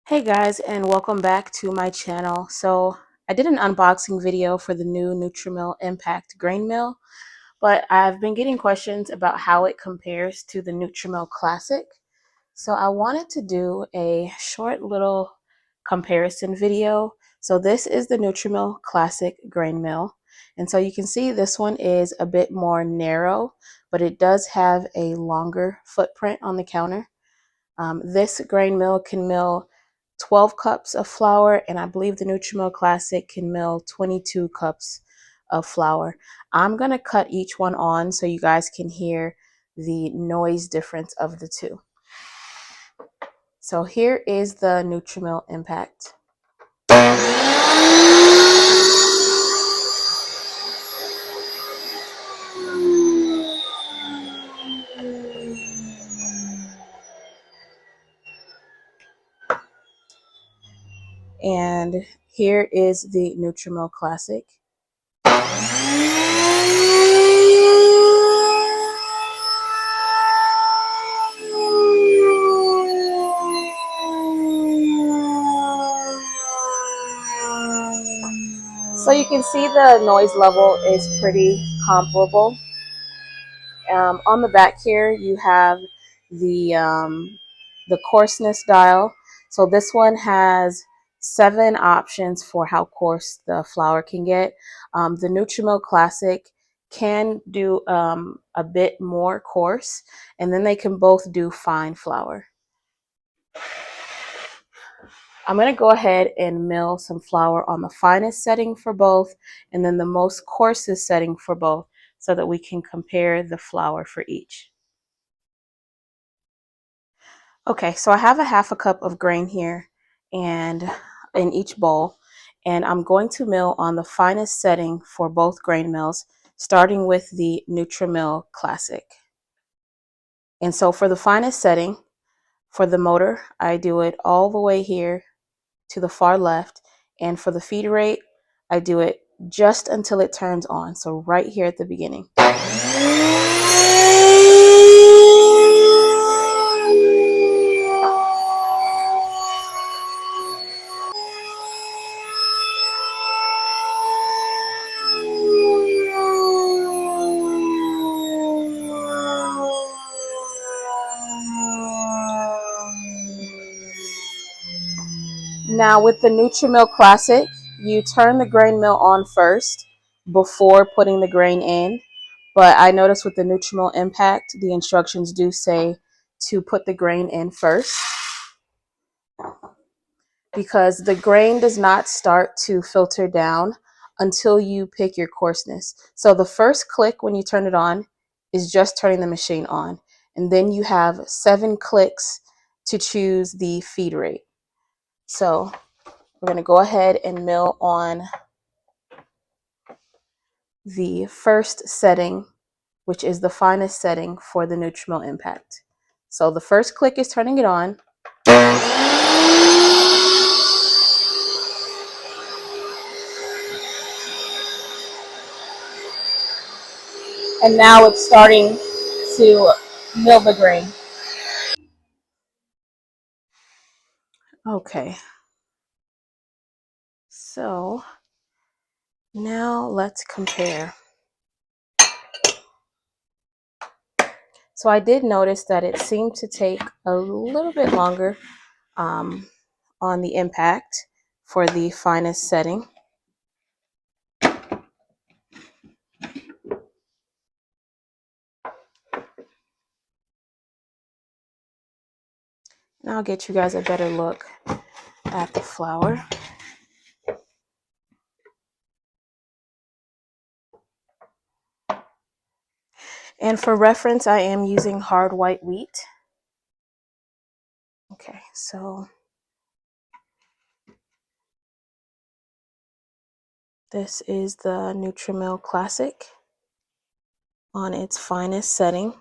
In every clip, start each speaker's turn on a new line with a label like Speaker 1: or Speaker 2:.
Speaker 1: Hey guys, and welcome back to my channel. So I did an unboxing video for the new NutriMill Impact Grain Mill, but I've been getting questions about how it compares to the NutriMill Classic. So I wanted to do a short little comparison video. So this is the NutriMill Classic Grain Mill. And so you can see this one is a bit more narrow, but it does have a longer footprint on the counter. This grain mill can mill 12 cups of flour, and I believe the NutriMill Classic can mill 22 cups of flour. I'm going to cut each one on so you guys can hear the noise difference of the two. So here is the NutriMill Impact. And here is the NutriMill Classic. So you can see the noise level is pretty comparable. On the back here, you have the coarseness dial. So this one has 7 options for how coarse the flour can get. The NutriMill Classic can do a bit more coarse, and then they can both do fine flour. I'm going to go ahead and mill some flour on the finest setting for both, and then the most coarsest setting for both, so that we can compare the flour for each. Okay, so I have a half a cup of grain here and in each bowl, and I'm going to mill on the finest setting for both grain mills, starting with the NutriMill Classic. And so for the finest setting, for the motor, I do it all the way here to the far left, and for the feed rate, I do it just until it turns on, so right here at the beginning. Now with the NutriMill Classic, you turn the grain mill on first before putting the grain in. But I noticed with the NutriMill Impact, the instructions do say to put the grain in first, because the grain does not start to filter down until you pick your coarseness. So the first click when you turn it on is just turning the machine on. And then you have 7 clicks to choose the feed rate. So we're going to go ahead and mill on the first setting, which is the finest setting for the NutriMill Impact. So the first click is turning it on. And now it's starting to mill the grain. Okay. So now let's compare. So I did notice that it seemed to take a little bit longer on the Impact for the finest setting. And I'll get you guys a better look at the flour. And for reference, I am using hard white wheat. Okay, so this is the NutriMill Classic on its finest setting.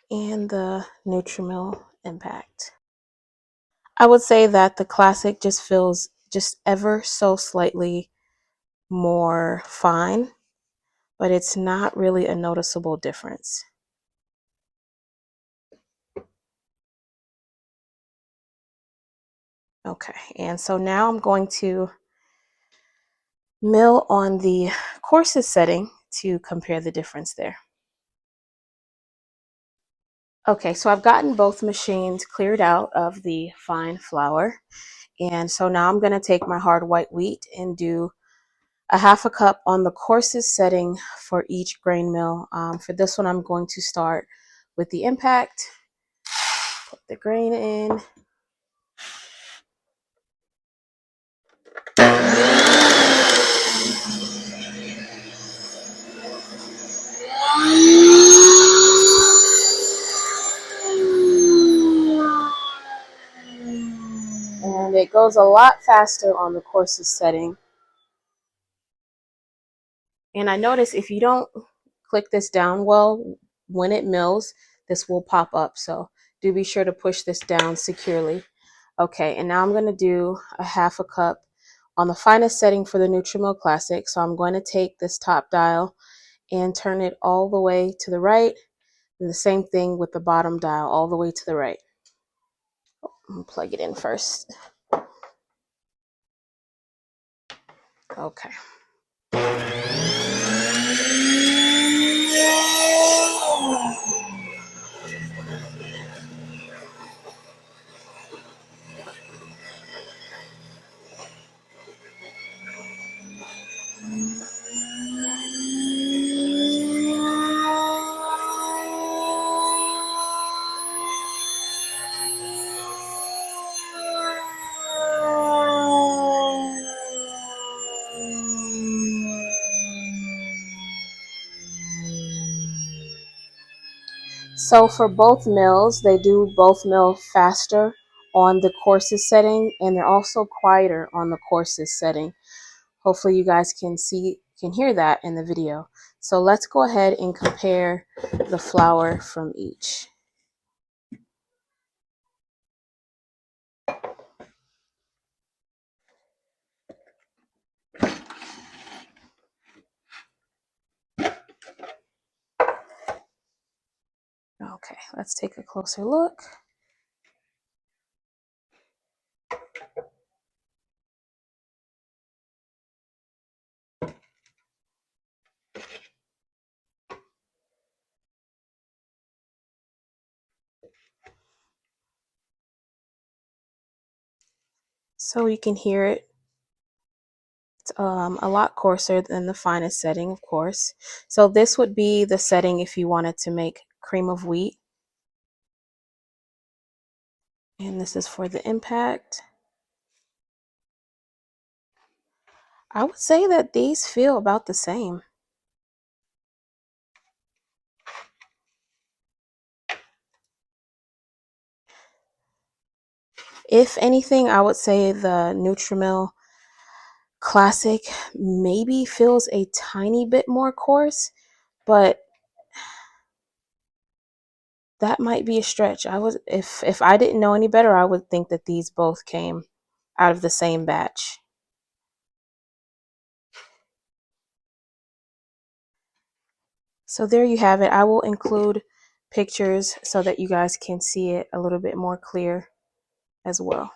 Speaker 1: And the NutriMill Impact. I would say that the Classic just feels just ever so slightly more fine, but it's not really a noticeable difference. Okay, and so now I'm going to mill on the coarsest setting to compare the difference there. Okay, so I've gotten both machines cleared out of the fine flour. And so now I'm going to take my hard white wheat and do a half a cup on the coarsest setting for each grain mill. For this one, I'm going to start with the Impact, put the grain in. And it goes a lot faster on the coarsest setting. And I notice if you don't click this down well, when it mills, this will pop up. So do be sure to push this down securely. Okay, and now I'm going to do a half a cup on the finest setting for the NutriMill Classic. So I'm going to take this top dial and turn it all the way to the right. And the same thing with the bottom dial, all the way to the right. I'm gonna plug it in first. Okay. So for both mills, they do both mill faster on the coarsest setting, and they're also quieter on the coarsest setting. Hopefully you guys can hear that in the video. So let's go ahead and compare the flour from each. Okay, let's take a closer look. So you can hear it. It's a lot coarser than the finest setting, of course. So this would be the setting if you wanted to make cream of wheat. And this is for the Impact. I would say that these feel about the same. If anything, I would say the NutriMill Classic maybe feels a tiny bit more coarse, but that might be a stretch. If I didn't know any better, I would think that these both came out of the same batch. So there you have it. I will include pictures so that you guys can see it a little bit more clear as well.